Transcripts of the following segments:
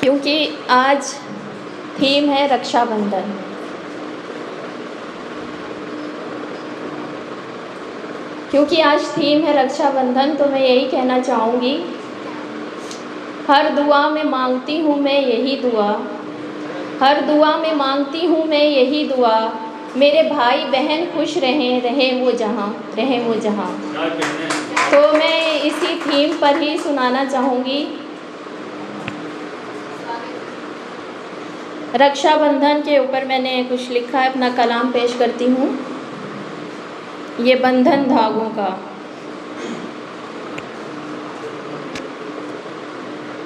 क्योंकि आज थीम है रक्षाबंधन। क्योंकि आज थीम है रक्षाबंधन तो मैं यही कहना चाहूँगी, हर दुआ में मांगती हूँ मैं यही दुआ, हर दुआ में मांगती हूँ मैं यही दुआ, मेरे भाई बहन खुश रहें, रहें वो जहाँ, रहें वो जहाँ। तो मैं इसी थीम पर ही सुनाना चाहूँगी। रक्षाबंधन के ऊपर मैंने कुछ लिखा है, अपना कलाम पेश करती हूँ। ये बंधन धागों का,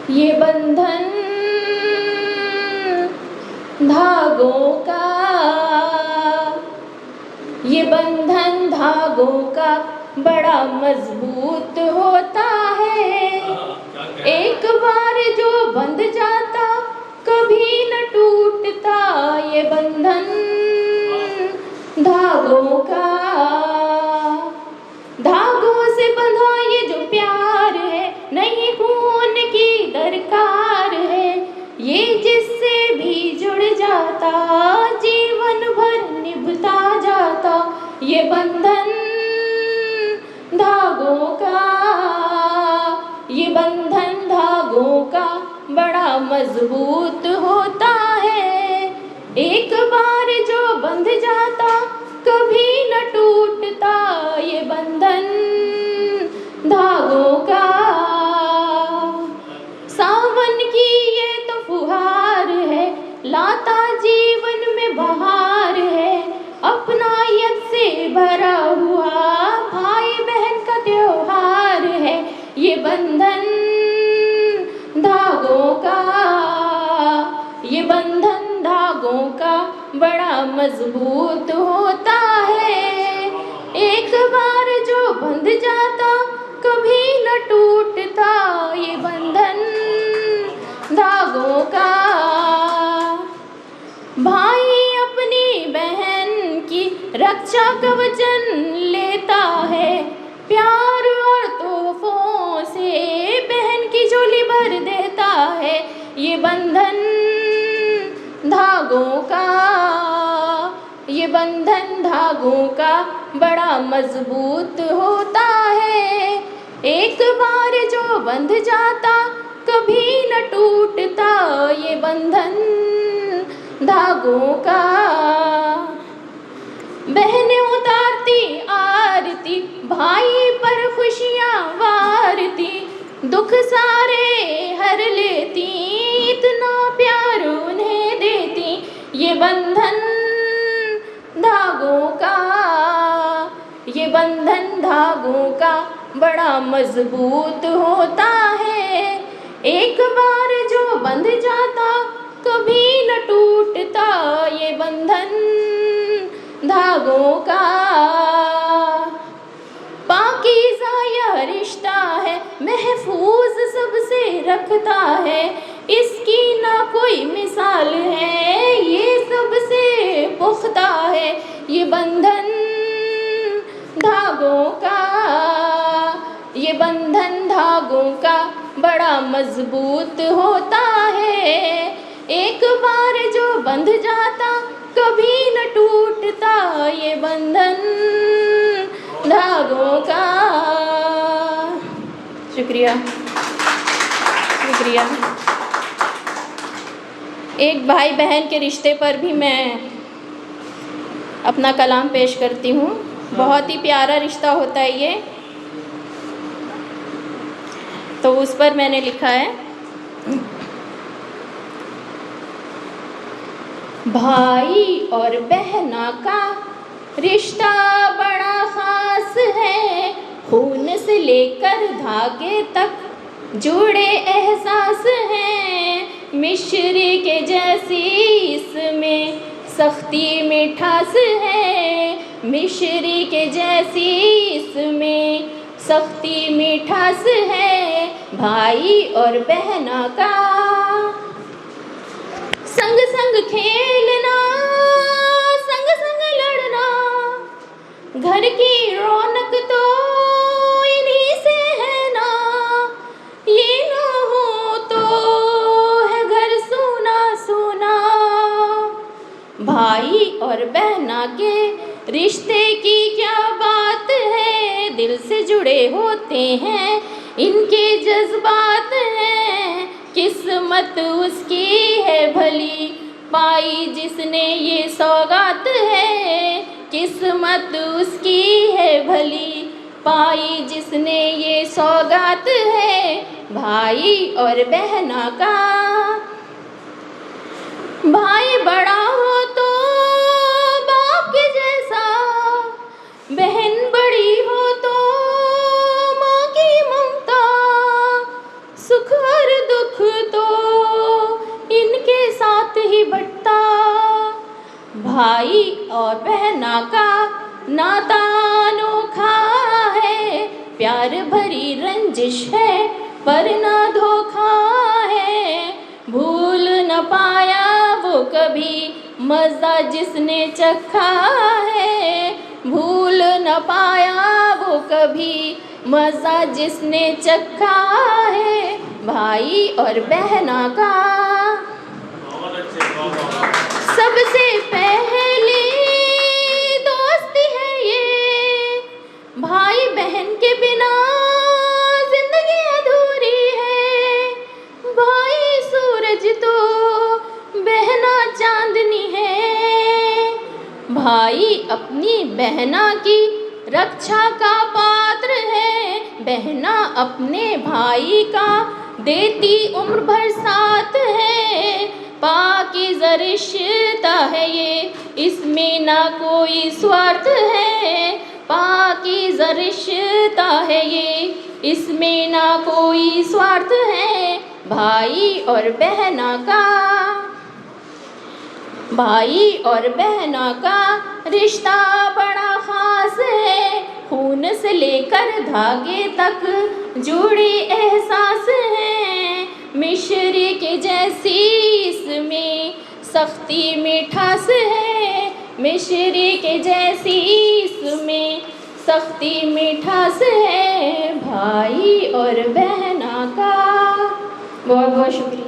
ये बंधन धागों का, ये बंधन धागों का बड़ा मजबूत होता है। एक बार जो बंध जाता कभी न टूटता, ये बंधन धागों का। धागों से बंधा ये जो प्यार है, नहीं खून की दरकार है, ये जिससे भी जुड़ जाता जीवन भर निभता जाता, ये बंधन धागों का, ये बंधन धागों का बड़ा मजबूत होता है। एक बार जो बंध जाता कभी न टूटता, ये बंधन धागों का। सावन की ये तो फुहार है, लाता जीवन में बहार है, अपनायत से भरा हुआ भाई बहन का त्योहार है, ये बंधन धागों का, ये बंधन धागों का बड़ा मजबूत होता है। एक बार जो बंध जाता कभी न टूटता, ये बंधन धागों का। भाई अपनी बहन की रक्षा कवचन लेता है, प्यार और तोहफों से बहन की झोली भर देता है, ये बंधन धागों का, ये बंधन धागों का बड़ा मजबूत होता है। एक बार जो बंध जाता कभी न टूटता, ये बंधन धागों का। बहनें उतारती आरती, भाई पर खुशियाँ वारती, दुख सारे हर लेती, इतना प्यार उन्हें देती, ये बंधन धागों का, ये बंधन धागों का बड़ा मजबूत होता है। एक बार जो बंध जाता कभी न टूटता, ये बंधन धागों का। पाकीज़ा यह रिश्ता है, महफूज सबसे रखता है, इसकी ना कोई मिसाल है, ये सबसे पुख्ता है, ये बंधन धागों का, ये बंधन धागों का बड़ा मजबूत होता है। एक बार जो बंध जाता कभी न टूटता, ये बंधन धागों का। शुक्रिया, शुक्रिया। एक भाई बहन के रिश्ते पर भी मैं अपना कलाम पेश करती हूँ। बहुत ही प्यारा रिश्ता होता है ये, तो उस पर मैंने लिखा है। भाई और बहना का रिश्ता बड़ा खास है, खून से लेकर धागे तक जुड़े एहसास हैं, मिश्री के जैसी इसमें सख्ती मिठास है, मिश्री के जैसी इसमें सख्ती मिठास है। भाई और बहना का संग संग खेलना, संग संग लड़ना, घर की रौनक तो इन्हीं से है ना, ये ना हो तो है घर और बहना के रिश्ते की क्या बात है, दिल से जुड़े होते हैं इनके जज्बात हैं। किस्मत उसकी है भली, पाई जिसने ये सौगात है। किस्मत उसकी है भली, पाई जिसने ये सौगात है। भाई और बहना का, भाई बड़ा हो तो बाप के जैसा, बहन बड़ी हो तो माँ की ममता। सुख और दुख तो इनके साथ ही बंटता। भाई और बहना का नाता अनोखा है, प्यार भरी रंजिश है पर ना धोखा है। भूल न पाया वो कभी मज़ा जिसने चखा है, भूल न पाया वो कभी मज़ा जिसने चखा है। भाई और बहना का सबसे पहली दोस्ती है ये, भाई बहन के बिना जिंदगी अधूरी है। भाई सूरज तो बहना चांदनी है। भाई अपनी बहना की रक्षा का पात्र है, बहना अपने भाई का देती उम्र भर साथ है। पाकीज़ा रिश्ता है ये, इसमें ना कोई स्वार्थ है। पाकीज़ा रिश्ता है ये, इसमें ना कोई स्वार्थ है। भाई और बहना का, भाई और बहना का रिश्ता बड़ा ख़ास है। खून से लेकर धागे तक जुड़े एहसास हैं। मिश्री के जैसी इसमें सख्ती मिठास है, मिश्री के जैसी इसमें सख्ती मिठास है। भाई और बहना का। बहुत बहुत शुक्रिया।